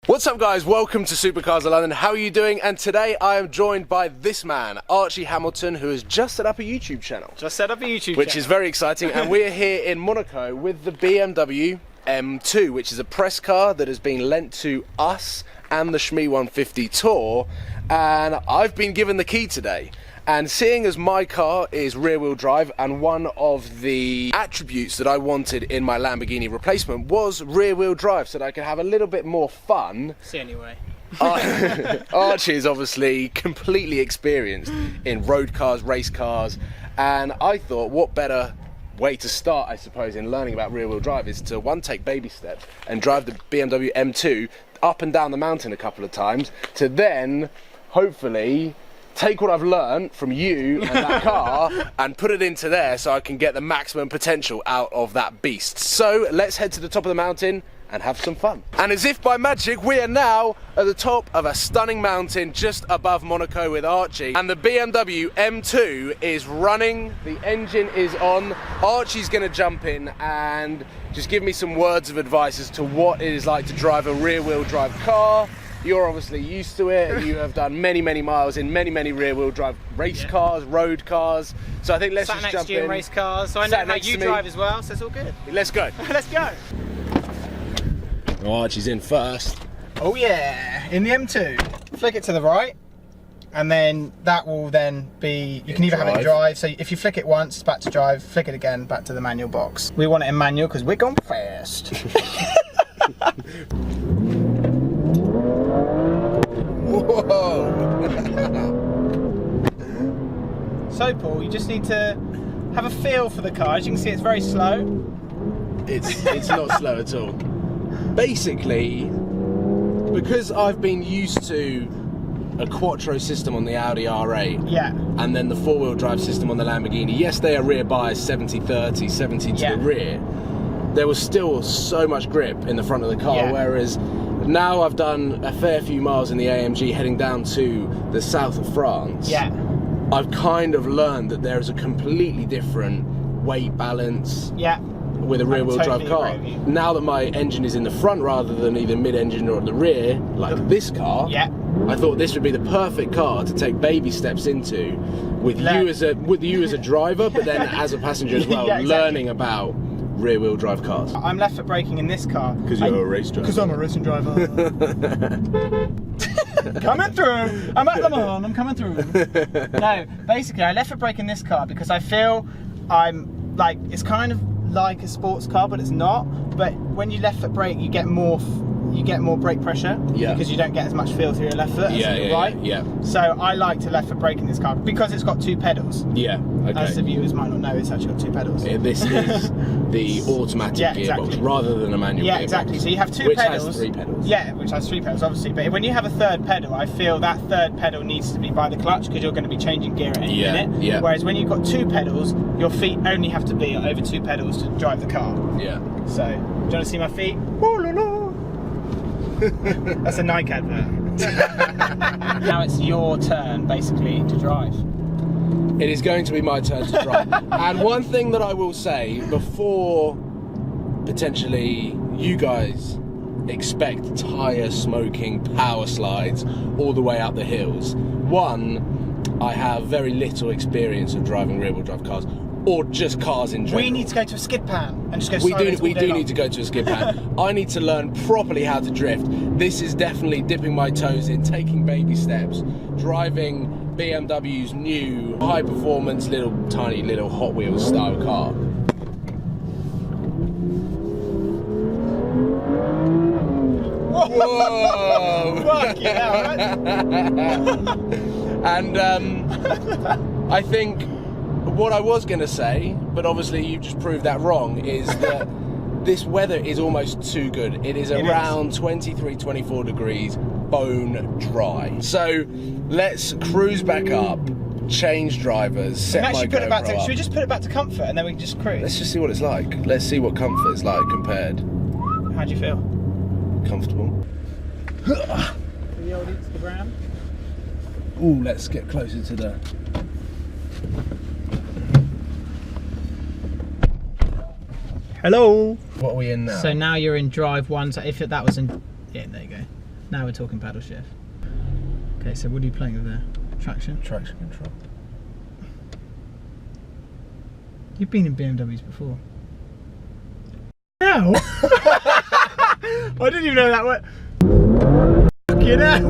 What's up guys, welcome to Supercars of London. How are you doing? And today I am joined by this man, Archie Hamilton, who has just set up a YouTube channel. Which is very exciting. And we're here in Monaco with the BMW M2, which is a press car that has been lent to us and the Shmee 150 Tour. And I've been given the key today. And seeing as my car is rear-wheel drive, and one of the attributes that I wanted in my Lamborghini replacement was rear-wheel drive, so that I could have a little bit more fun. It's the only way. Archie is obviously completely experienced in road cars, race cars, and I thought what better way to start, I suppose, in learning about rear-wheel drive is to, one, take baby steps and drive the BMW M2 up and down the mountain a couple of times, to then, hopefully, take what I've learned from you and that car and put it into there so I can get the maximum potential out of that beast. So let's head to the top of the mountain and have some fun. And as if by magic, we are now at the top of a stunning mountain just above Monaco with Archie. And the BMW M2 is running, the engine is on. Archie's gonna jump in and just give me some words of advice as to what it is like to drive a rear-wheel drive car. You're obviously used to it. You have done many miles in many rear-wheel drive race cars, road cars. So I think let's just jump in. Race cars, so I know how you drive as well, so it's all good. Let's go. Let's go. Oh, Archie's in first. Oh yeah, in the M2. Flick it to the right, and then that will then be, you can either have it in drive, so if you flick it once, it's back to drive, flick it again, back to the manual box. We want it in manual because we're going fast. Whoa! So Paul, you just need to have a feel for the car. As you can see, it's very slow. It's not slow at all. Basically, because I've been used to a Quattro system on the Audi R8, yeah, and then the four-wheel drive system on the Lamborghini, yes, they are rear bias 70-30, 70 to the rear. There was still so much grip in the front of the car, whereas now I've done a fair few miles in the AMG heading down to the south of France. Yeah. I've kind of learned that there is a completely different weight balance with a rear-wheel drive car. Now that my engine is in the front rather than either mid-engine or at the rear, like this car, I thought this would be the perfect car to take baby steps into with you as a driver, but then as a passenger as well, learning about rear-wheel drive cars. I'm left foot braking in this car. Because you're a race driver. Because I'm a racing driver. Coming through. I'm at Le Mans. I'm coming through. No, basically I left foot brake in this car because I feel I'm like, it's kind of like a sports car, but it's not. But when you left foot brake, you get more brake pressure because you don't get as much feel through your left foot as your right. So I like to left foot brake in this car because it's got two pedals. As the viewers might not know, it's actually got two pedals. This is the automatic gearbox rather than a manual gearbox. So you have two pedals. Which has three pedals. Yeah, which has three pedals, obviously. But when you have a third pedal, I feel that third pedal needs to be by the clutch because you're going to be changing gear at any minute. Whereas when you've got two pedals, your feet only have to be over two pedals to drive the car. So, do you want to see my feet? Ooh, la, la. That's a Nike advert. Now it's your turn, basically, to drive. It is going to be my turn to drive. And one thing that I will say before potentially you guys expect tyre smoking power slides all the way up the hills. One, I have very little experience of driving rear-wheel drive cars, or just cars in general. We need to go to a skid pan and just go. We do need to go to a skid pan. I need to learn properly how to drift. This is definitely dipping my toes in, taking baby steps, driving BMW's new high-performance tiny little Hot Wheels style car. Whoa! Fuck yeah! And I think what I was going to say, but obviously you just proved that wrong, is that this weather is almost too good. It is around 23-24 degrees, bone dry. So let's cruise back up, change drivers, set my GoPro up. Should we just put it back to comfort and then we can just cruise? Let's just see what it's like. Let's see what comfort is like compared. How do you feel? Comfortable. The old Instagram. Ooh, let's get closer to the... Hello. What are we in now? So now you're in drive one. So if that was in, yeah, there you go. Now we're talking paddle shift. Okay, so what are you playing with there? Traction? Traction control. You've been in BMWs before. No! I didn't even know that word. Fucking hell!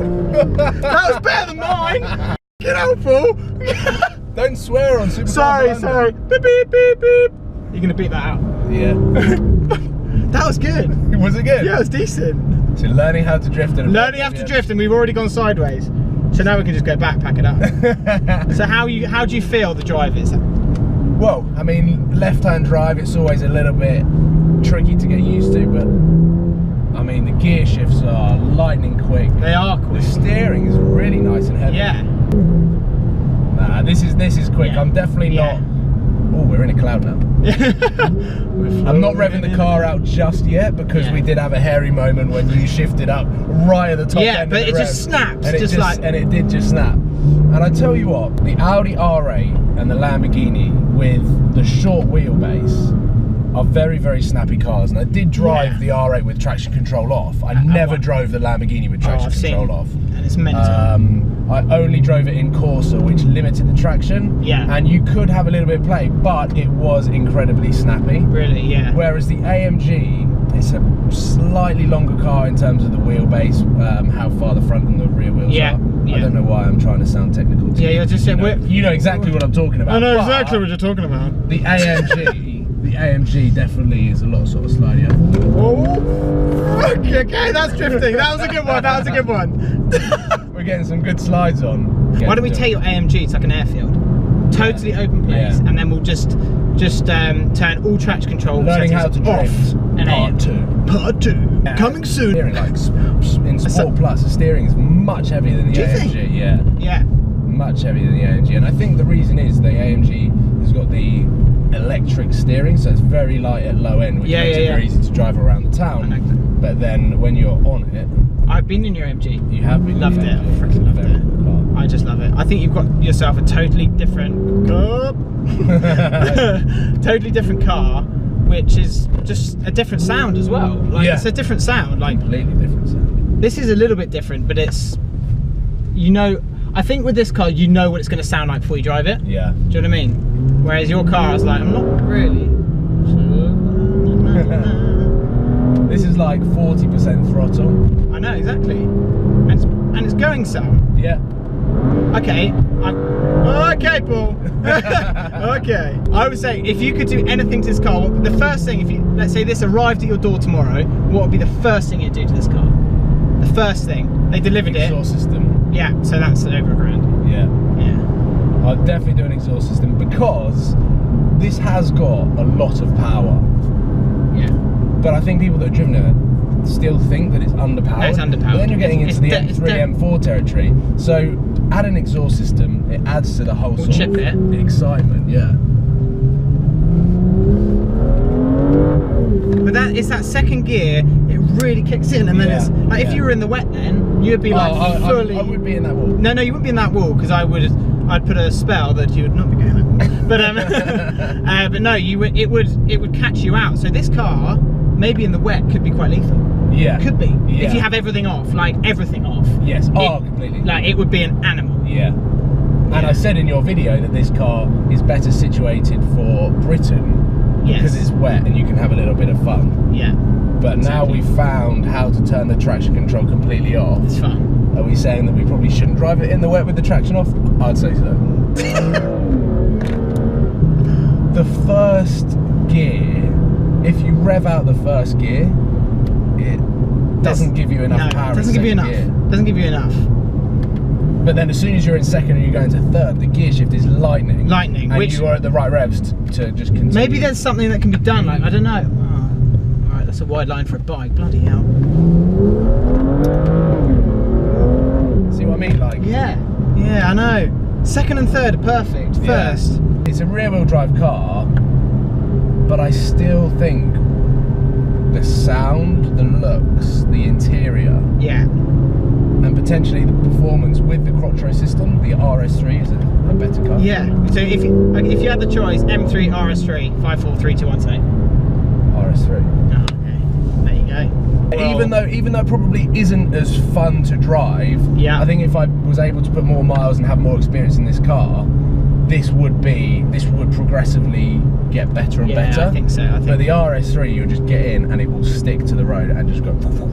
That was better than mine! Get out, fool! Don't swear on Super. Sorry. Beep, beep, beep, beep. You're gonna beat that out. Yeah. That was good. Was it good? Yeah, it was decent. So learning how to drift and Learning how to drift, and we've already gone sideways. So now we can just go back, pack it up. So how do you feel the drive is? Well, I mean, left-hand drive, it's always a little bit tricky to get used to, but I mean, the gear shifts are lightning quick. They are The quick. steering is really nice and heavy. Yeah. Nah, this is quick. Yeah. I'm definitely Yeah. not. Oh, we're in a cloud now. I'm not revving the car out just yet because Yeah. we did have a hairy moment when you shifted up right at the top Yeah, end but of the it just revs. snaps, and just like- and it did just snap. And I tell you what, the Audi R8 and the Lamborghini with the short wheelbase are very, very snappy cars. And I did drive Yeah. the R8 with traction control off. I never drove the Lamborghini with traction I've seen control it. off. And it's mental. I only drove it in Corsa, which limited the traction. Yeah. And you could have a little bit of play, but it was incredibly snappy. Really, yeah. Whereas the AMG, it's a slightly longer car in terms of the wheelbase, how far the front and the rear wheels Yeah, are. yeah. I don't know why I'm trying to sound technical. To Yeah, you're just saying. you know exactly what I'm talking about. I know but exactly what you're talking about. The AMG, the AMG definitely is a lot sort of slidier. Oh, okay, that's drifting. That was a good one. That was a good one. We're getting some good slides on. Why don't we take your AMG to like an airfield, totally open place, Yeah. and then we'll just turn all traction control Learning how settings to off, drift, and part 2. Part 2 coming soon. Steering, like in Sport Plus, the steering is much heavier than the Do you AMG. think? Yeah, Yeah, much heavier than the AMG, and I think the reason is the AMG has got the electric steering, so it's very light at low end, which makes it very easy to drive around the town. I know that. But then when you're on it, I've been in your AMG. you have been Loved it. Freaking loved Very it. cool car. I just love it. I think you've got yourself a totally different, totally different car, which is just a different sound as well. Like Yeah. it's a different sound. Like Completely different sound. this is a little bit different, but it's, you know, I think with this car, you know what it's going to sound like before you drive it. Yeah. Do you know what I mean? Whereas your car is like, I'm not really. This is like 40% throttle. I know exactly, and it's going some. Yeah. Okay, okay, Paul. Okay. I would say if you could do anything to this car, the first thing, if you, let's say this arrived at your door tomorrow, what would be the first thing you'd do to this car? The first thing. They delivered Exhaust system. it. Yeah, so that's over £1,000. Yeah. Yeah. I'd definitely do an exhaust system because this has got a lot of power. Yeah. But I think people that have driven it still think that it's underpowered. No, it's underpowered. But then you're getting into the It's M3, M4 territory. So add an exhaust system, it adds to the whole We'll sort chip of it. excitement, yeah. But it's that second gear, it really kicks in, and then it's like if you were in the wet, then you'd be like fully. I would be in that wall. No, you wouldn't be in that wall because I'd put a spell that you would not be going that wall. But no, it would catch you out. So this car, maybe in the wet, could be quite lethal. Yeah. Could be Yeah. if you have everything off, like everything off. Yes. Completely. Like it would be an animal. Yeah. And I said in your video that this car is better situated for Britain Yes. because it's wet and you can have a little bit of fun. Yeah. But now we've found how to turn the traction control completely off. It's fun. Are we saying that we probably shouldn't drive it in the wet with the traction off? I'd say so. The first gear, if you rev out the first gear, it doesn't give you enough power. It doesn't give you enough. Gear. Doesn't give you enough. But then as soon as you're in second and you go into third, the gear shift is lightning. Lightning, And which- you are at the right revs to just continue. Maybe there's something that can be done. Like I don't know. Oh, all right, that's a wide line for a bike. Bloody hell. See what I mean? Like, Yeah, I know. Second and third are perfect. Yeah. First, it's a rear-wheel drive car, but I still think the sound, the looks, the interior, yeah, and potentially the performance with the Quattro system, the RS3 is a better car. yeah. So if you had the choice, M3, RS3, 5, 4, 3, 2, 1, say. RS3. Oh, okay. There you go. Even though it probably isn't as fun to drive, Yeah. I think if I was able to put more miles and have more experience in this car, this would progressively get better and better. I think so. But the RS3, you'll just get in and it will stick to the road and just go.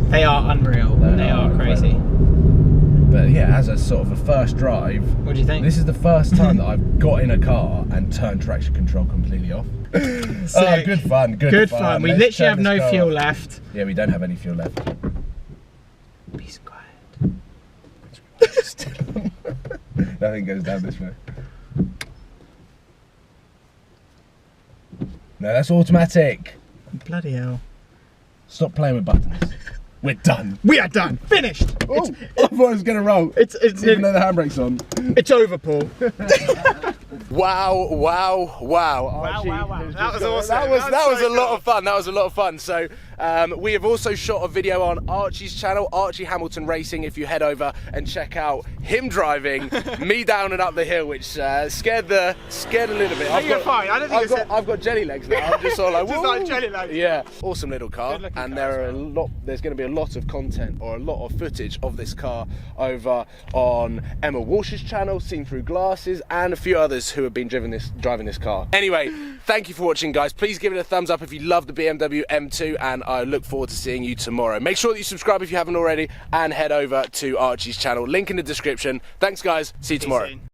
They are unreal. They are crazy. But yeah, as a sort of a first drive, What do you think? this is the first time that I've got in a car and turned traction control completely off. Oh, good fun, good fun. We Let's literally have turn no this car fuel off. left. Yeah, we don't have any fuel left. Peace and quiet. Nothing goes down this way. No, that's automatic. Bloody hell. Stop playing with buttons. We're done. We are done. Finished. Oh, I thought I was going to roll. It's Even though the handbrake's on. it's over, Paul. Wow, wow, wow. Archie wow, wow. has That just was got- awesome. That was That was a so lot cool. of fun. That was a lot of fun. So we have also shot a video on Archie's channel, Archie Hamilton Racing. If you head over and check out him driving me down and up the hill, which scared a little bit. you're fine. I don't think I've got jelly legs now. I'm just sort of like, Just woo. like jelly legs. Yeah, awesome little car. Good-looking And car there are as a lot. There's going to be a lot of content or a lot of footage of this car over on Emma Walsh's channel, Seen Through Glasses, and a few others who have been driving this car. Anyway, thank you for watching, guys. Please give it a thumbs up if you love the BMW M2, and I look forward to seeing you tomorrow. Make sure that you subscribe if you haven't already, and head over to Archie's channel. Link in the description. Thanks, guys. See you tomorrow. soon.